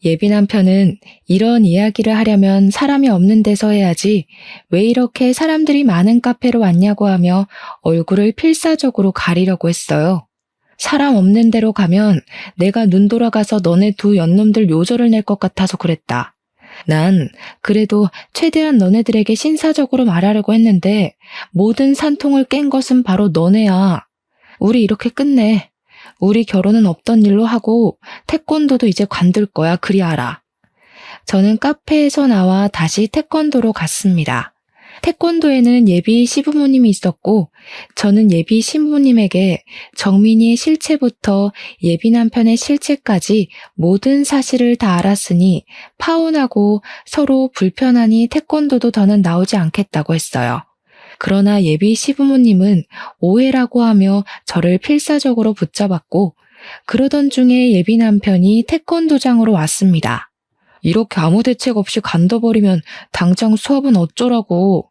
예비 남편은 이런 이야기를 하려면 사람이 없는 데서 해야지 왜 이렇게 사람들이 많은 카페로 왔냐고 하며 얼굴을 필사적으로 가리려고 했어요. 사람 없는 데로 가면 내가 눈 돌아가서 너네 두 연놈들 요절을 낼 것 같아서 그랬다. 난 그래도 최대한 너네들에게 신사적으로 말하려고 했는데 모든 산통을 깬 것은 바로 너네야. 우리 이렇게 끝내. 우리 결혼은 없던 일로 하고 태권도도 이제 관둘 거야. 그리 알아. 저는 카페에서 나와 다시 태권도로 갔습니다. 태권도에는 예비 시부모님이 있었고 저는 예비 신부님에게 정민이의 실체부터 예비 남편의 실체까지 모든 사실을 다 알았으니 파혼하고 서로 불편하니 태권도도 더는 나오지 않겠다고 했어요. 그러나 예비 시부모님은 오해라고 하며 저를 필사적으로 붙잡았고 그러던 중에 예비 남편이 태권도장으로 왔습니다. 이렇게 아무 대책 없이 관둬버리면 당장 수업은 어쩌라고.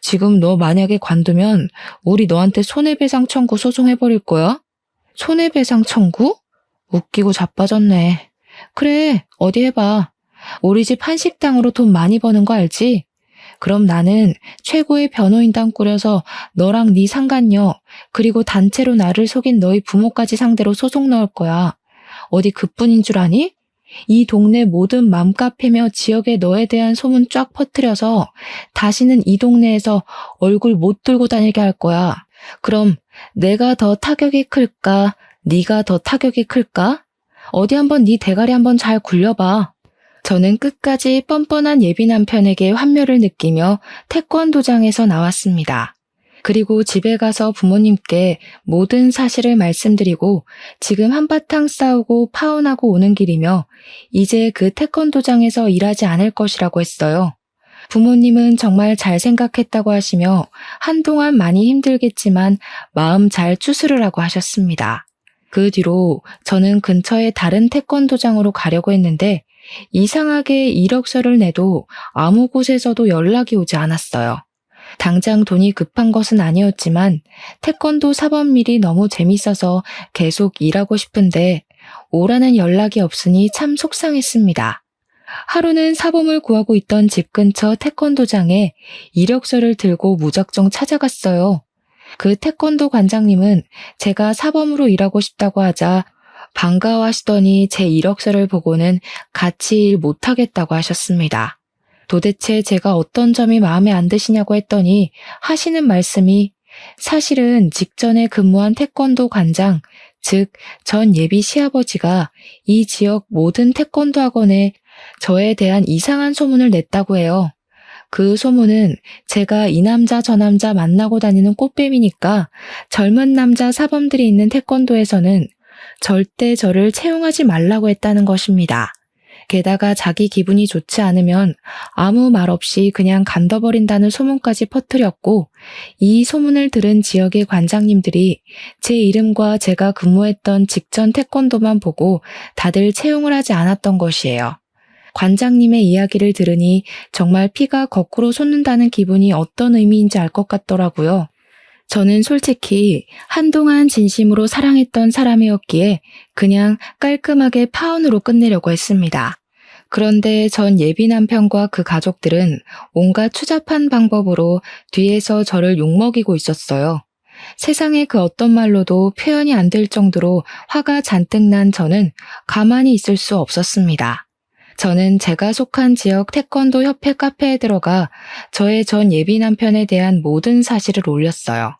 지금 너 만약에 관두면 우리 너한테 손해배상 청구 소송해버릴 거야? 손해배상 청구? 웃기고 자빠졌네. 그래, 어디 해봐. 우리 집 한식당으로 돈 많이 버는 거 알지? 그럼 나는 최고의 변호인단 꾸려서 너랑 네 상간녀 그리고 단체로 나를 속인 너희 부모까지 상대로 소송 넣을 거야. 어디 그뿐인 줄 아니? 이 동네 모든 맘카페며 지역에 너에 대한 소문 쫙 퍼뜨려서 다시는 이 동네에서 얼굴 못 들고 다니게 할 거야. 그럼 내가 더 타격이 클까? 네가 더 타격이 클까? 어디 한번 네 대가리 한번 잘 굴려봐. 저는 끝까지 뻔뻔한 예비 남편에게 환멸을 느끼며 태권도장에서 나왔습니다. 그리고 집에 가서 부모님께 모든 사실을 말씀드리고 지금 한바탕 싸우고 파혼하고 오는 길이며 이제 그 태권도장에서 일하지 않을 것이라고 했어요. 부모님은 정말 잘 생각했다고 하시며 한동안 많이 힘들겠지만 마음 잘 추스르라고 하셨습니다. 그 뒤로 저는 근처의 다른 태권도장으로 가려고 했는데 이상하게 이력서를 내도 아무 곳에서도 연락이 오지 않았어요. 당장 돈이 급한 것은 아니었지만 태권도 사범밀이 너무 재밌어서 계속 일하고 싶은데 오라는 연락이 없으니 참 속상했습니다. 하루는 사범을 구하고 있던 집 근처 태권도장에 이력서를 들고 무작정 찾아갔어요. 그 태권도 관장님은 제가 사범으로 일하고 싶다고 하자 반가워하시더니 제 이력서를 보고는 같이 일 못하겠다고 하셨습니다. 도대체 제가 어떤 점이 마음에 안 드시냐고 했더니 하시는 말씀이 사실은 직전에 근무한 태권도 관장, 즉 전 예비 시아버지가 이 지역 모든 태권도 학원에 저에 대한 이상한 소문을 냈다고 해요. 그 소문은 제가 이 남자 저 남자 만나고 다니는 꽃뱀이니까 젊은 남자 사범들이 있는 태권도에서는 절대 저를 채용하지 말라고 했다는 것입니다. 게다가 자기 기분이 좋지 않으면 아무 말 없이 그냥 간둬버린다는 소문까지 퍼뜨렸고 이 소문을 들은 지역의 관장님들이 제 이름과 제가 근무했던 직전 태권도만 보고 다들 채용을 하지 않았던 것이에요. 관장님의 이야기를 들으니 정말 피가 거꾸로 솟는다는 기분이 어떤 의미인지 알 것 같더라고요. 저는 솔직히 한동안 진심으로 사랑했던 사람이었기에 그냥 깔끔하게 파혼으로 끝내려고 했습니다. 그런데 전 예비 남편과 그 가족들은 온갖 추잡한 방법으로 뒤에서 저를 욕먹이고 있었어요. 세상에 그 어떤 말로도 표현이 안 될 정도로 화가 잔뜩 난 저는 가만히 있을 수 없었습니다. 저는 제가 속한 지역 태권도 협회 카페에 들어가 저의 전 예비 남편에 대한 모든 사실을 올렸어요.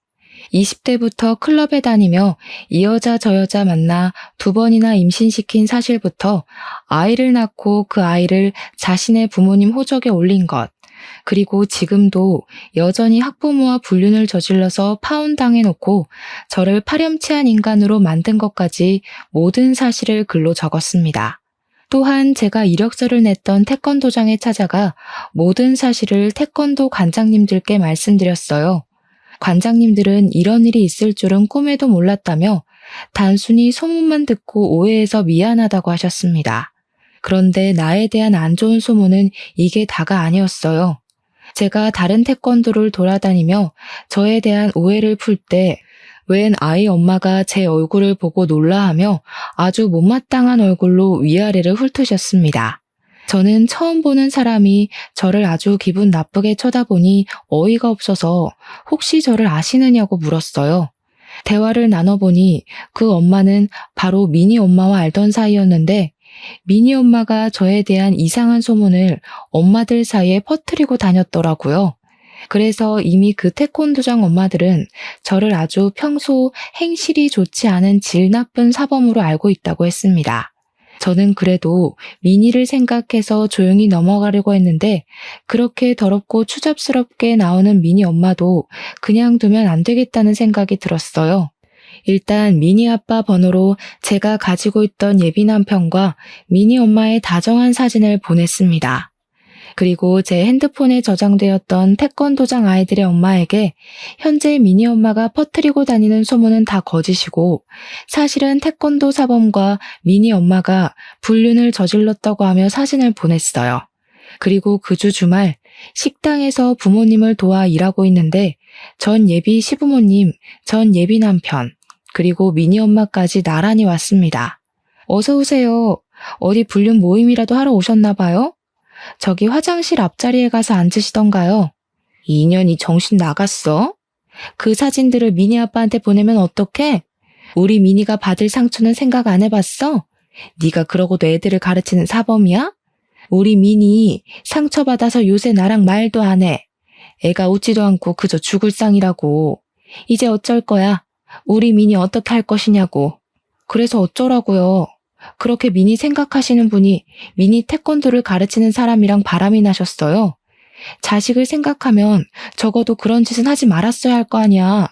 20대부터 클럽에 다니며 이 여자 저 여자 만나 2번이나 임신시킨 사실부터 아이를 낳고 그 아이를 자신의 부모님 호적에 올린 것, 그리고 지금도 여전히 학부모와 불륜을 저질러서 파혼당해놓고 저를 파렴치한 인간으로 만든 것까지 모든 사실을 글로 적었습니다. 또한 제가 이력서를 냈던 태권도장에 찾아가 모든 사실을 태권도 관장님들께 말씀드렸어요. 관장님들은 이런 일이 있을 줄은 꿈에도 몰랐다며 단순히 소문만 듣고 오해해서 미안하다고 하셨습니다. 그런데 나에 대한 안 좋은 소문은 이게 다가 아니었어요. 제가 다른 태권도를 돌아다니며 저에 대한 오해를 풀 때 웬 아이 엄마가 제 얼굴을 보고 놀라하며 아주 못마땅한 얼굴로 위아래를 훑으셨습니다. 저는 처음 보는 사람이 저를 아주 기분 나쁘게 쳐다보니 어이가 없어서 혹시 저를 아시느냐고 물었어요. 대화를 나눠보니 그 엄마는 바로 미니 엄마와 알던 사이였는데 미니 엄마가 저에 대한 이상한 소문을 엄마들 사이에 퍼뜨리고 다녔더라고요. 그래서 이미 그 태권도장 엄마들은 저를 아주 평소 행실이 좋지 않은 질 나쁜 사범으로 알고 있다고 했습니다. 저는 그래도 미니를 생각해서 조용히 넘어가려고 했는데 그렇게 더럽고 추잡스럽게 나오는 미니 엄마도 그냥 두면 안 되겠다는 생각이 들었어요. 일단 미니 아빠 번호로 제가 가지고 있던 예비 남편과 미니 엄마의 다정한 사진을 보냈습니다. 그리고 제 핸드폰에 저장되었던 태권도장 아이들의 엄마에게 현재 미니 엄마가 퍼뜨리고 다니는 소문은 다 거짓이고 사실은 태권도 사범과 미니 엄마가 불륜을 저질렀다고 하며 사진을 보냈어요. 그리고 그 주 주말 식당에서 부모님을 도와 일하고 있는데 전 예비 시부모님, 전 예비 남편, 그리고 미니 엄마까지 나란히 왔습니다. 어서 오세요. 어디 불륜 모임이라도 하러 오셨나 봐요? 저기 화장실 앞자리에 가서 앉으시던가요? 이 인연이 정신 나갔어? 그 사진들을 미니 아빠한테 보내면 어떡해? 우리 미니가 받을 상처는 생각 안 해봤어? 네가 그러고도 애들을 가르치는 사범이야? 우리 미니 상처받아서 요새 나랑 말도 안 해. 애가 웃지도 않고 그저 죽을 상이라고. 이제 어쩔 거야? 우리 미니 어떻게 할 것이냐고. 그래서 어쩌라고요? 그렇게 미니 생각하시는 분이 미니 태권도를 가르치는 사람이랑 바람이 나셨어요. 자식을 생각하면 적어도 그런 짓은 하지 말았어야 할 거 아니야.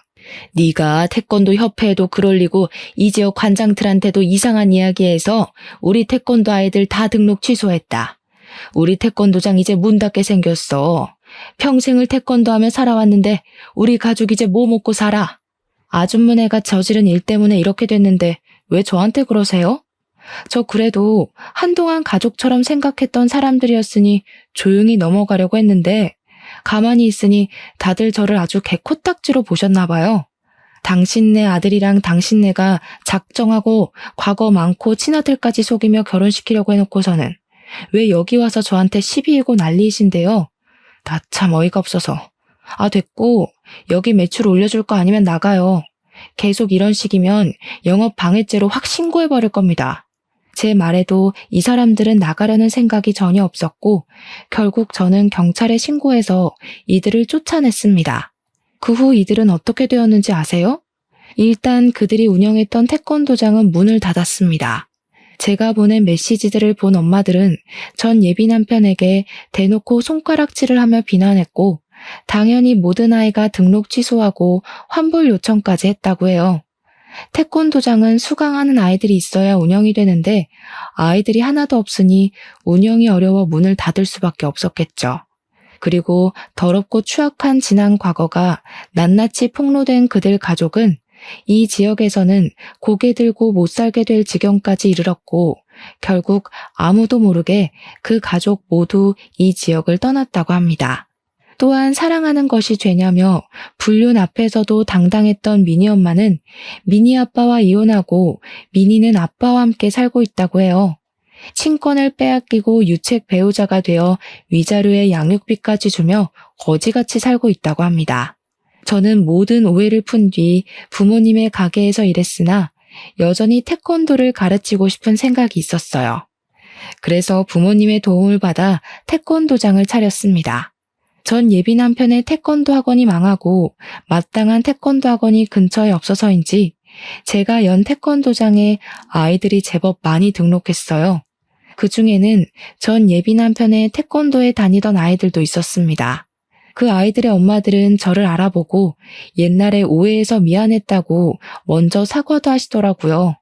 네가 태권도 협회에도 글 올리고 이 지역 관장들한테도 이상한 이야기해서 우리 태권도 아이들 다 등록 취소했다. 우리 태권도장 이제 문 닫게 생겼어. 평생을 태권도 하며 살아왔는데 우리 가족 이제 뭐 먹고 살아? 아줌마네가 저지른 일 때문에 이렇게 됐는데 왜 저한테 그러세요? 저 그래도 한동안 가족처럼 생각했던 사람들이었으니 조용히 넘어가려고 했는데 가만히 있으니 다들 저를 아주 개코딱지로 보셨나 봐요. 당신네 아들이랑 당신네가 작정하고 과거 많고 친아들까지 속이며 결혼시키려고 해놓고서는 왜 여기 와서 저한테 시비이고 난리이신데요? 나 참 어이가 없어서. 아, 됐고 여기 매출 올려줄 거 아니면 나가요. 계속 이런 식이면 영업 방해죄로 확 신고해버릴 겁니다. 제 말에도 이 사람들은 나가려는 생각이 전혀 없었고 결국 저는 경찰에 신고해서 이들을 쫓아냈습니다. 그 후 이들은 어떻게 되었는지 아세요? 일단 그들이 운영했던 태권도장은 문을 닫았습니다. 제가 보낸 메시지들을 본 엄마들은 전 예비 남편에게 대놓고 손가락질을 하며 비난했고 당연히 모든 아이가 등록 취소하고 환불 요청까지 했다고 해요. 태권도장은 수강하는 아이들이 있어야 운영이 되는데 아이들이 하나도 없으니 운영이 어려워 문을 닫을 수밖에 없었겠죠. 그리고 더럽고 추악한 지난 과거가 낱낱이 폭로된 그들 가족은 이 지역에서는 고개 들고 못 살게 될 지경까지 이르렀고 결국 아무도 모르게 그 가족 모두 이 지역을 떠났다고 합니다. 또한 사랑하는 것이 죄냐며 불륜 앞에서도 당당했던 미니 엄마는 미니 아빠와 이혼하고 미니는 아빠와 함께 살고 있다고 해요. 친권을 빼앗기고 유책 배우자가 되어 위자료에 양육비까지 주며 거지같이 살고 있다고 합니다. 저는 모든 오해를 푼 뒤 부모님의 가게에서 일했으나 여전히 태권도를 가르치고 싶은 생각이 있었어요. 그래서 부모님의 도움을 받아 태권도장을 차렸습니다. 전 예비 남편의 태권도 학원이 망하고 마땅한 태권도 학원이 근처에 없어서인지 제가 연 태권도장에 아이들이 제법 많이 등록했어요. 그 중에는 전 예비 남편의 태권도에 다니던 아이들도 있었습니다. 그 아이들의 엄마들은 저를 알아보고 옛날에 오해해서 미안했다고 먼저 사과도 하시더라고요.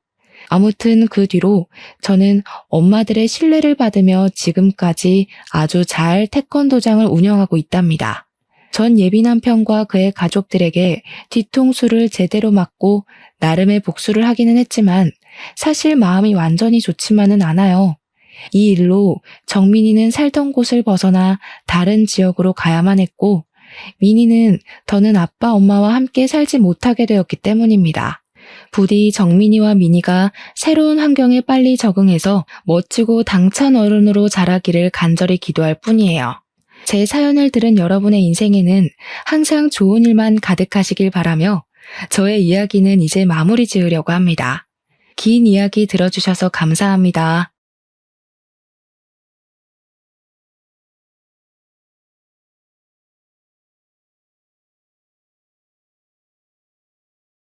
아무튼 그 뒤로 저는 엄마들의 신뢰를 받으며 지금까지 아주 잘 태권도장을 운영하고 있답니다. 전 예비 남편과 그의 가족들에게 뒤통수를 제대로 맞고 나름의 복수를 하기는 했지만 사실 마음이 완전히 좋지만은 않아요. 이 일로 정민이는 살던 곳을 벗어나 다른 지역으로 가야만 했고 미니는 더는 아빠, 엄마와 함께 살지 못하게 되었기 때문입니다. 부디 정민이와 미니가 새로운 환경에 빨리 적응해서 멋지고 당찬 어른으로 자라기를 간절히 기도할 뿐이에요. 제 사연을 들은 여러분의 인생에는 항상 좋은 일만 가득하시길 바라며 저의 이야기는 이제 마무리 지으려고 합니다. 긴 이야기 들어주셔서 감사합니다.